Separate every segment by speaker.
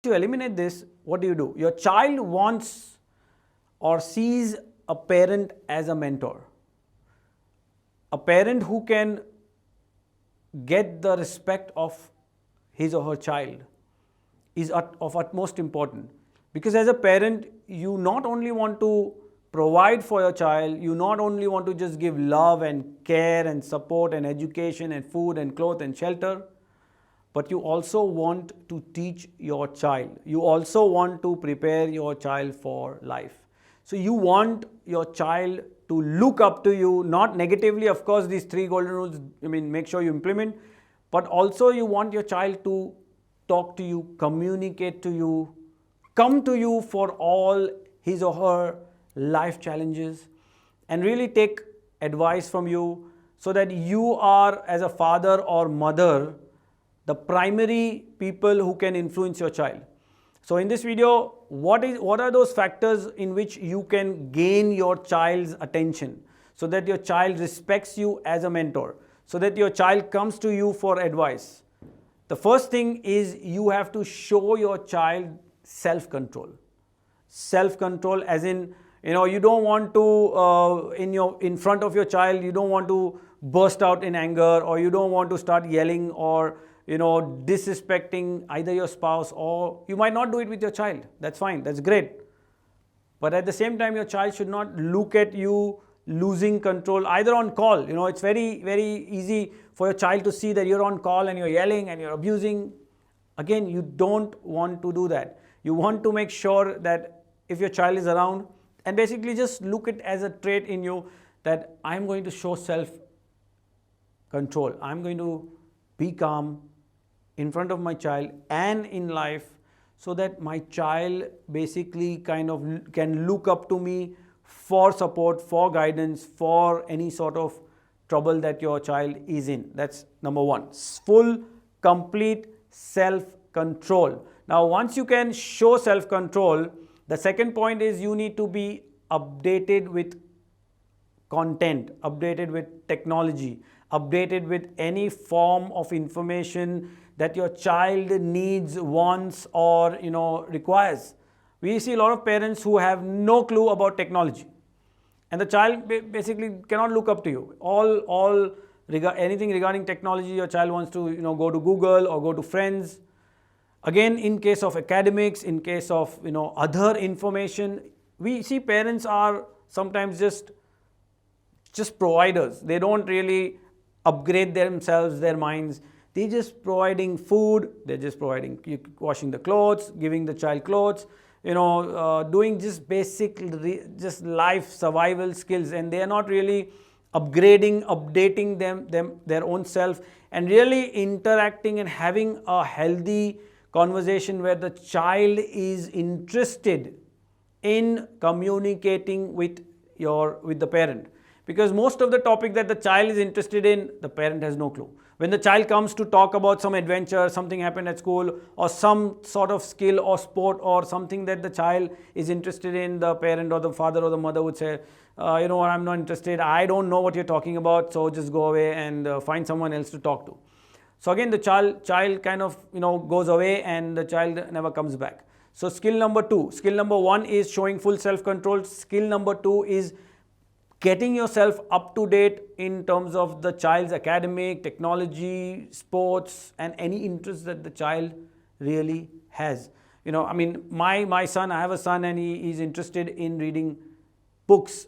Speaker 1: To eliminate this, what do? Your child wants or sees a parent as a mentor. A parent who can get the respect of his or her child is of utmost importance. Because as a parent, you not only want to provide for your child, you not only want to just give love and care and support and education and food and clothes and shelter, but you also want to teach your child. You also want to prepare your child for life. So you want your child to look up to you, not negatively, of course, these 3 golden rules, make sure you implement, but also you want your child to talk to you, communicate to you, come to you for all his or her life challenges, and really take advice from you, so that you are, as a father or mother, the primary people who can influence your child. So in this video, what are those factors in which you can gain your child's attention, so that your child respects you as a mentor, so that your child comes to you for advice? The first thing is you have to show your child self-control. Self-control as in, you don't want to, in front of your child, you don't want to burst out in anger, or you don't want to start yelling or disrespecting either your spouse, or you might not do it with your child. That's fine, that's great. But at the same time, your child should not look at you losing control, either on call. It's very, very easy for your child to see that you're on call and you're yelling and you're abusing. Again, you don't want to do that. You want to make sure that if your child is around, and basically just look at it as a trait in you, that I'm going to show self-control. I'm going to be calm in front of my child and in life, so that my child basically kind of can look up to me for support, for guidance, for any sort of trouble that your child is in. That's number 1. Full, complete self-control. Now, once you can show self-control, the second point is you need to be updated with content, updated with technology, updated with any form of information that your child needs, wants, or requires. We see a lot of parents who have no clue about technology, and the child basically cannot look up to you. Anything regarding technology, your child wants to go to Google or go to friends. Again, in case of academics, in case of other information, we see parents are sometimes just providers. They don't really upgrade themselves, their minds. They're just providing food, they're just providing washing the clothes, giving the child clothes, doing just basic just life survival skills, and they are not really updating their own self, and really interacting and having a healthy conversation where the child is interested in communicating with the parent. Because most of the topic that the child is interested in, the parent has no clue. When the child comes to talk about some adventure, something happened at school, or some sort of skill or sport or something that the child is interested in, the parent or the father or the mother would say, you know what, I'm not interested, I don't know what you're talking about, so just go away and find someone else to talk to. So again, the child kind of goes away, and the child never comes back. So skill number 2. Skill number 1 is showing full self-control. Skill number 2 is getting yourself up to date in terms of the child's academic, technology, sports, and any interest that the child really has. My son, I have a son, and he is interested in reading books,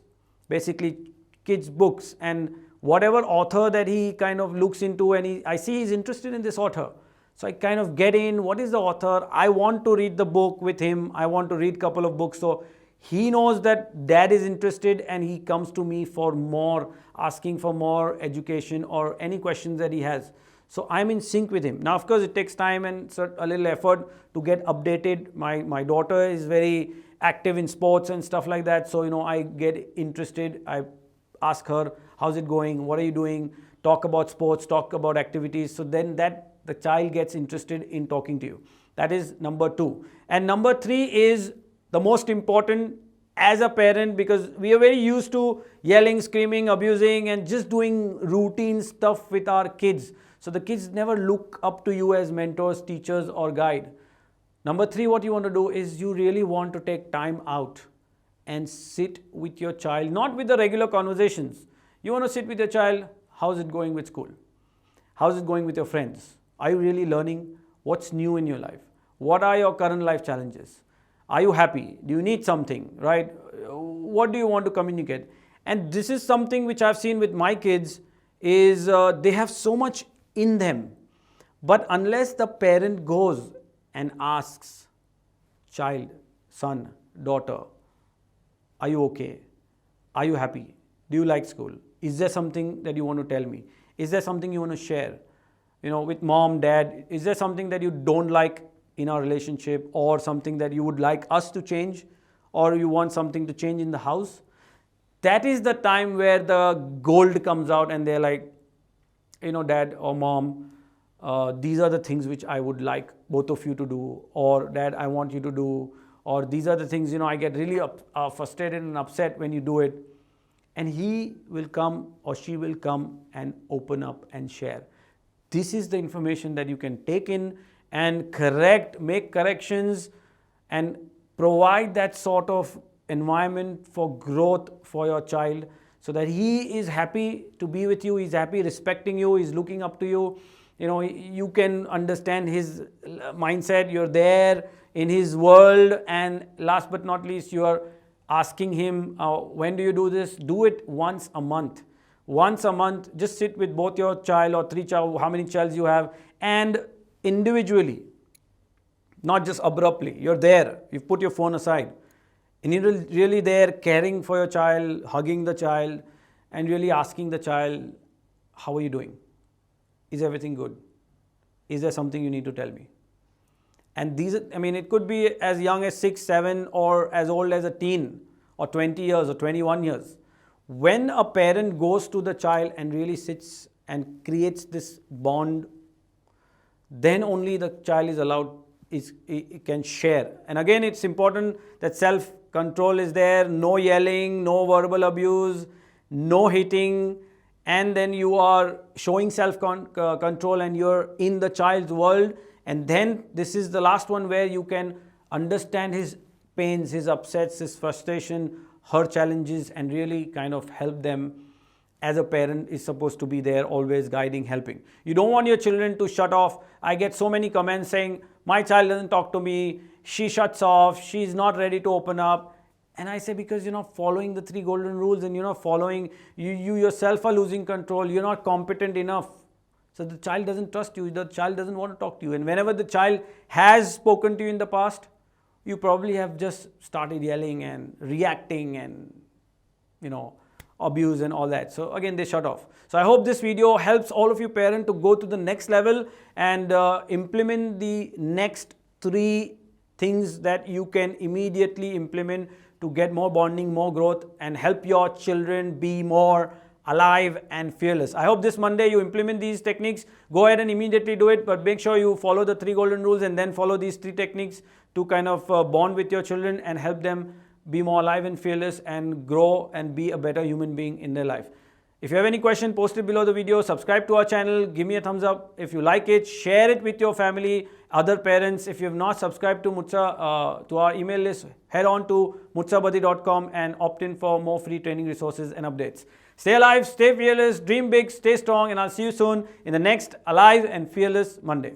Speaker 1: basically kids' books, and whatever author that he kind of looks into, and I see he's interested in this author. So I kind of get in, what is the author? I want to read the book with him. I want to read a couple of books. So he knows that dad is interested, and he comes to me for more, asking for more education or any questions that he has. So I'm in sync with him. Now, of course, it takes time and a little effort to get updated. My daughter is very active in sports and stuff like that. So, I get interested. I ask her, how's it going? What are you doing? Talk about sports, talk about activities. So then the child gets interested in talking to you. That is number 2. And number 3 is the most important as a parent, because we are very used to yelling, screaming, abusing, and just doing routine stuff with our kids. So the kids never look up to you as mentors, teachers, or guide. Number 3, what you want to do is you really want to take time out and sit with your child, not with the regular conversations. You want to sit with your child. How's it going with school? How's it going with your friends? Are you really learning? What's new in your life? What are your current life challenges? Are you happy? Do you need something, right? What do you want to communicate? And this is something which I've seen with my kids is they have so much in them. But unless the parent goes and asks child, son, daughter, are you okay? Are you happy? Do you like school? Is there something that you want to tell me? Is there something you want to share? With mom, dad, is there something that you don't like in our relationship, or something that you would like us to change, or you want something to change in the house? That is the time where the gold comes out and they're like, dad or mom, these are the things which I would like both of you to do, or dad, I want you to do, or these are the things, I get really frustrated and upset when you do it. And he will come or she will come and open up and share. This is the information that you can take in and make corrections, and provide that sort of environment for growth for your child, so that he is happy to be with you, he's happy respecting you, he's looking up to you. You can understand his mindset, you're there in his world, and last but not least, you are asking him, when do you do this? Do it once a month. Once a month, just sit with both your child or 3 child, how many childs you have, and individually, not just abruptly. You're there, you've put your phone aside, and you're really there caring for your child, hugging the child, and really asking the child, how are you doing? Is everything good? Is there something you need to tell me? And it could be as young as 6, 7, or as old as a teen, or 20 years, or 21 years. When a parent goes to the child and really sits and creates this bond, then only the child is allowed, it can share. And again, it's important that self-control is there, no yelling, no verbal abuse, no hitting, and then you are showing self-control and you're in the child's world. And then this is the last one where you can understand his pains, his upsets, his frustration, her challenges, and really kind of help them. As a parent is supposed to be there, always guiding, helping. You don't want your children to shut off. I get so many comments saying, my child doesn't talk to me, she shuts off, she's not ready to open up. And I say, because you're not following the 3 golden rules, and you're not following, you yourself are losing control, you're not competent enough. So the child doesn't trust you, the child doesn't want to talk to you. And whenever the child has spoken to you in the past, you probably have just started yelling and reacting and, abuse and all that. So again, they shut off. So I hope this video helps all of you parents to go to the next level and implement the next 3 things that you can immediately implement to get more bonding, more growth, and help your children be more alive and fearless. I hope this Monday you implement these techniques. Go ahead and immediately do it, but make sure you follow the 3 golden rules and then follow these 3 techniques to kind of bond with your children and help them be more alive and fearless and grow and be a better human being in their life. If you have any question, post it below the video. Subscribe to our channel. Give me a thumbs up if you like it. Share it with your family, other parents. If you have not subscribed to Mutsa, to our email list, head on to mutsabuddy.com and opt in for more free training resources and updates. Stay alive, stay fearless, dream big, stay strong, and I'll see you soon in the next Alive and Fearless Monday.